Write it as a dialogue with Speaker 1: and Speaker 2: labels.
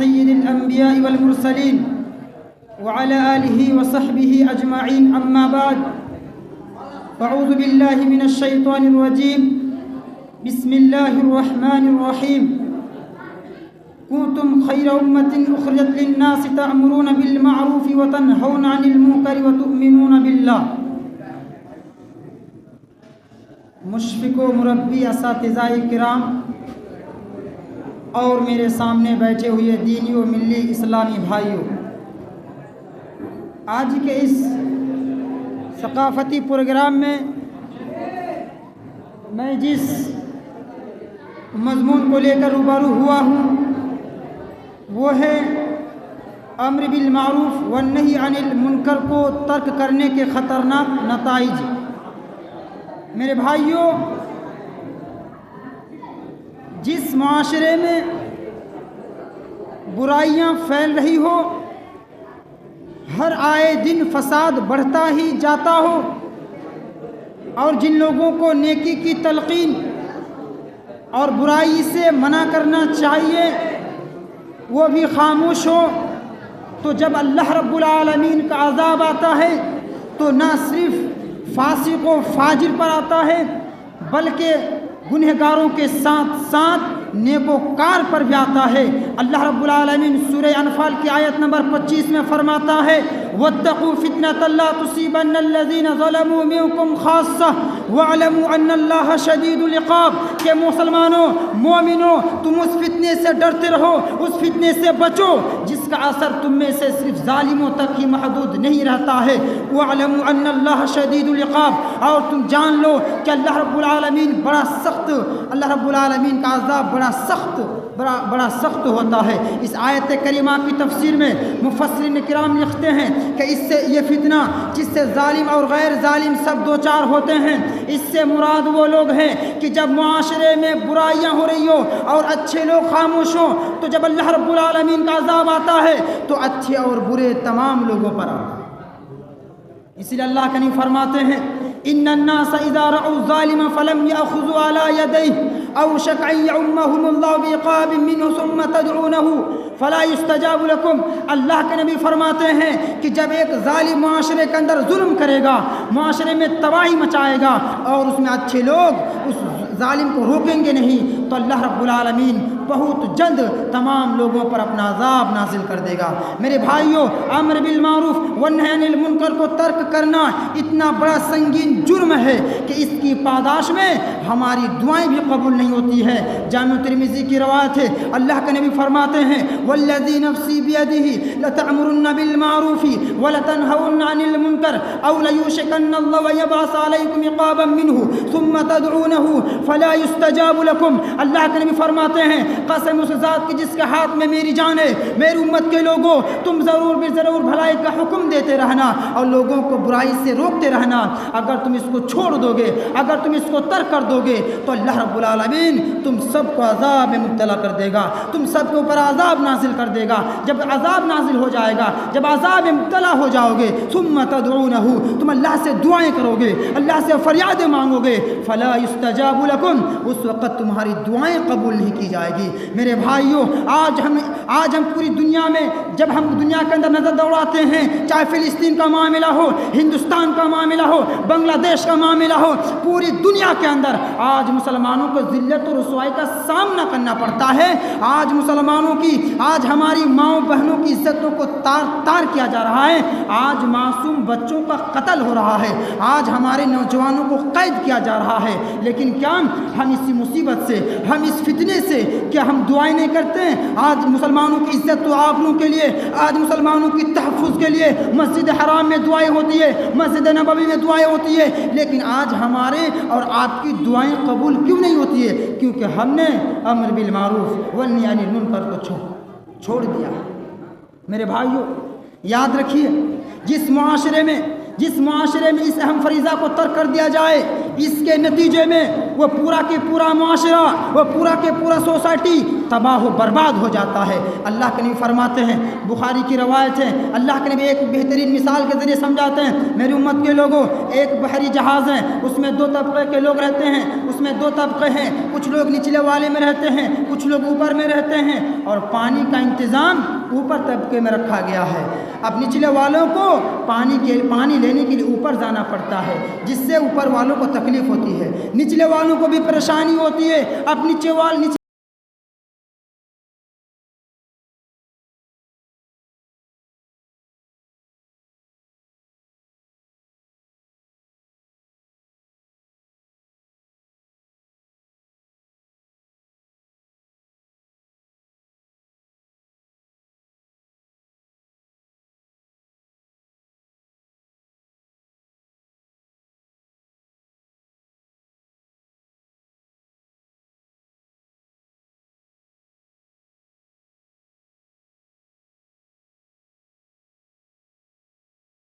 Speaker 1: سيد الأنبياء والمرسلين وعلى آله وصحبه أجمعين، أما بعد، أعوذ بالله من الشيطان الرجيم، بسم الله الرحمن الرحيم. كنتم خير أمة أخرجت للناس تأمرون بالمعروف وتنهون عن المنكر وتؤمنون بالله. مشفق و مربی اساتذہ کرام اور میرے سامنے بیٹھے ہوئے دینی و ملی اسلامی بھائیوں، آج کے اس ثقافتی پروگرام میں میں جس مضمون کو لے کر روبرو ہوا ہوں وہ ہے امر بالمعروف والنہی عن المنکر کو ترک کرنے کے خطرناک نتائج. میرے بھائیوں، جس معاشرے میں برائیاں پھیل رہی ہو، ہر آئے دن فساد بڑھتا ہی جاتا ہو، اور جن لوگوں کو نیکی کی تلقین اور برائی سے منع کرنا چاہیے وہ بھی خاموش ہو، تو جب اللہ رب العالمین کا عذاب آتا ہے تو نہ صرف فاسق و فاجر پر آتا ہے بلکہ گنہگاروں کے ساتھ ساتھ نیکوکار پر بھی آتا ہے. اللہ رب العالمین سورہ انفال کی آیت نمبر 25 میں فرماتا ہے وَاتَّقُوا فِتْنَةً لَا تُصِيبَنَّ الَّذِينَ ظَلَمُوا مِنْكُمْ خَاصَّةً وَاعْلَمُوا أَنَّ اللَّهَ شَدِيدُ الْعِقَابِ. کہ مسلمانوں، مومنوں، تم اس فتنے سے ڈرتے رہو، اس فتنے سے بچو جس کا اثر تم میں سے صرف ظالموں تک ہی محدود نہیں رہتا ہے. وَاعْلَمُوا أَنَّ اللَّهَ شَدِيدُ الْعِقَابِ. اور تم جان لو کہ اللہ رب العالمین بڑا سخت، اللہ رب العالمین کا عذاب بڑا سخت ہوتا ہے. اس آیت کریمہ کی تفسیر میں مفسرین کرام لکھتے ہیں کہ اس سے یہ فتنہ جس سے ظالم اور غیر ظالم سب دو چار ہوتے ہیں، اس سے مراد وہ لوگ ہیں کہ جب معاشرے میں برائیاں ہو رہی ہو اور اچھے لوگ خاموش ہوں، تو جب اللہ رب العالمین کا عذاب آتا ہے تو اچھے اور برے تمام لوگوں پر آتا ہے. اسی لیے اللہ کریم فرماتے ہیں ان الناس اذا رأوا الظالم فلم يأخذوا على يديه اوشك ان يعمهم الله بعقاب منه ثم تدعونه فلا يستجاب لكم. اللہ کے نبی فرماتے ہیں کہ جب ایک ظالم معاشرے کے اندر ظلم کرے گا، معاشرے میں تباہی مچائے گا اور اس میں اچھے لوگ اس ظالم کو روکیں گے نہیں، تو اللہ رب العالمین بہت جلد تمام لوگوں پر اپنا عذاب نازل کر دے گا. میرے بھائیوں، امر بالمعروف والنہی عن المنکر کو ترک کرنا اتنا بڑا سنگین جرم ہے کہ اس کی پاداش میں ہماری دعائیں بھی قبول نہیں ہوتی ہے. جامع ترمذی کی روایت ہے، اللہ کے نبی فرماتے ہیں والذی نفسی بیدہ لتأمرن بالمعروف ولتنہون عن المنکر او لیوشکن اللہ ویبعث علیکم عقابا منہ ثم تدعونہ فلا يستجاب لكم. اللہ کے نبی فرماتے ہیں قسم اس ذات کی جس کے ہاتھ میں میری جان ہے، میری امت کے لوگوں، تم ضرور بھلائی کا حکم دیتے رہنا اور لوگوں کو برائی سے روکتے رہنا. اگر تم اس کو چھوڑ دو گے، اگر تم اس کو ترک کر دو گے تو اللہ رب العالمین تم سب کو عذاب میں مبتلا کر دے گا، تم سب کے اوپر عذاب نازل کر دے گا. جب عذاب نازل ہو جائے گا، جب عذاب میں مبتلا ہو جاؤ گے، ثم تدعونہ، تم اللہ سے دعائیں کرو گے، اللہ سے فریادیں مانگو گے، فلا یستجاب لکم، اس وقت تمہاری دعائیں قبول نہیں کی جائے گی. میرے بھائیوں، آج ہم پوری دنیا میں جب ہم دنیا کے اندر نظر دوڑاتے ہیں، چاہے فلسطین کا معاملہ ہو، ہندوستان کا معاملہ ہو، بنگلہ دیش کا معاملہ ہو، پوری دنیا کے اندر آج مسلمانوں کو ذلت و رسوائی کا سامنا کرنا پڑتا ہے. آج مسلمانوں کی، آج ہماری ماؤں بہنوں کی عزتوں کو تار کیا جا رہا ہے. آج معصوم بچوں کا قتل ہو رہا ہے. آج ہمارے نوجوانوں کو قید کیا جا رہا ہے. لیکن کیا ہم اسی مصیبت سے، ہم اس فتنے سے کیا ہم دعائیں نہیں کرتے ہیں؟ آج مسلمانوں کی عزت و آبرو کے لیے، آج مسلمانوں کی تحفظ کے لیے مسجد حرام میں دعائیں ہوتی ہے، مسجد نبوی میں دعائیں ہوتی ہے، لیکن آج ہمارے اور آپ کی دعائیں قبول کیوں نہیں ہوتی ہے؟ کیونکہ ہم نے امر بالمعروف والنہی عن المنکر کو چھوڑ دیا. میرے بھائیوں، یاد رکھیے جس معاشرے میں اس اہم فریضہ کو ترک کر دیا جائے، اس کے نتیجے میں وہ پورا کے پورا معاشرہ، وہ پورا کے پورا سوسائٹی تباہ و برباد ہو جاتا ہے۔ اللہ کے نبی فرماتے ہیں، بخاری کی روایت ہے، اللہ کے نبی ایک بہترین مثال کے ذریعے سمجھاتے ہیں، میری امت کے لوگوں، ایک بحری جہاز ہے، اس میں دو طبقے کے لوگ رہتے ہیں، اس میں دو طبقے ہیں، کچھ لوگ نچلے والے میں رہتے ہیں، کچھ لوگ اوپر میں رہتے ہیں، اور پانی کا انتظام اوپر طبقے میں رکھا گیا ہے۔ اب نچلے والوں کو پانی لینے کے لیے اوپر جانا پڑتا ہے، جس سے اوپر والوں کو تکلیف ہوتی ہے، نچلے والوں کو بھی پریشانی ہوتی ہے۔ اب